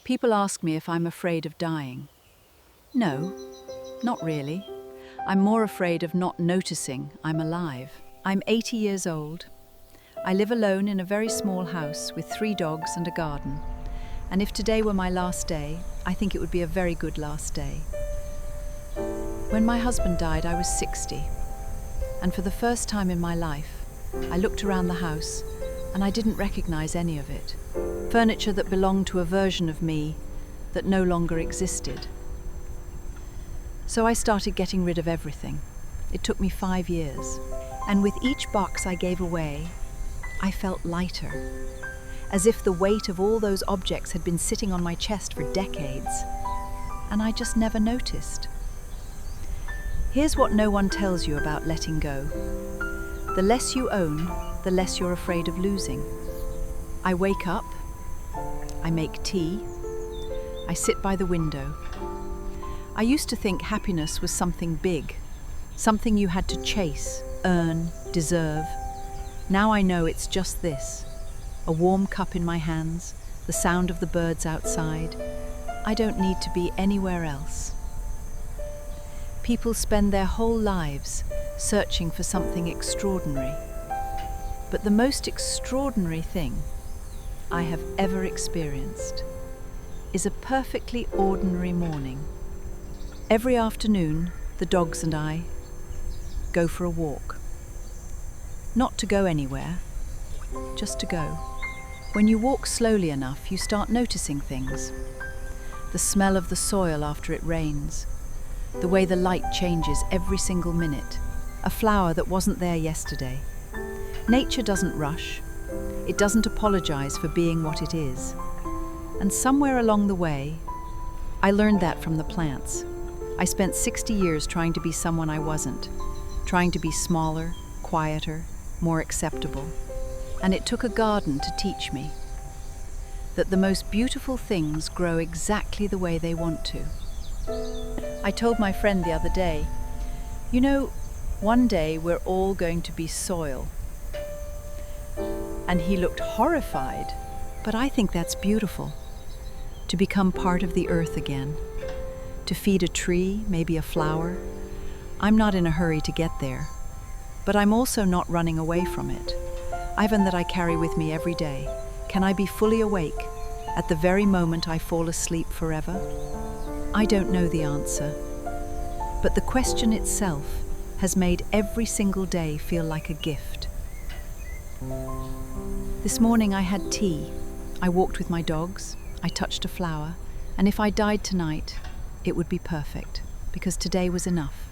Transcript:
People ask me if I'm afraid of dying. No, not really. I'm more afraid of not noticing I'm alive. I'm 80 years old. I live alone in a very small house with 3 dogs and a garden. And if today were my last day, I think it would be a very good last day. When my husband died, I was 60. And for the first time in my life, I looked around the house and I didn't recognize any of it. Furniture that belonged to a version of me that no longer existed. So I started getting rid of everything. It took me 5 years. And with each box I gave away, I felt lighter, as if the weight of all those objects had been sitting on my chest for decades, and I just never noticed. Here's what no one tells you about letting go. The less you own, the less you're afraid of losing. I wake up, I make tea, I sit by the window. I used to think happiness was something big, something you had to chase, earn, deserve. Now I know it's just this: a warm cup in my hands, the sound of the birds outside. I don't need to be anywhere else. People spend their whole lives searching for something extraordinary. But the most extraordinary thing I have ever experienced is a perfectly ordinary morning. Every afternoon, the dogs and I go for a walk. Not to go anywhere, just to go. When you walk slowly enough, you start noticing things. The smell of the soil after it rains, the way the light changes every single minute, a flower that wasn't there yesterday. Nature doesn't rush. It doesn't apologize for being what it is. And somewhere along the way, I learned that from the plants. I spent 60 years trying to be someone I wasn't, trying to be smaller, quieter, more acceptable. And it took a garden to teach me that the most beautiful things grow exactly the way they want to. I told my friend the other day, you know, one day we're all going to be soil. And he looked horrified, but I think that's beautiful. To become part of the earth again. To feed a tree, maybe a flower. I'm not in a hurry to get there, but I'm also not running away from it. Ivan that I carry with me every day. Can I be fully awake at the very moment I fall asleep forever? I don't know the answer, but the question itself has made every single day feel like a gift. This morning I had tea. I walked with my dogs. I touched a flower. And if I died tonight, it would be perfect, because today was enough.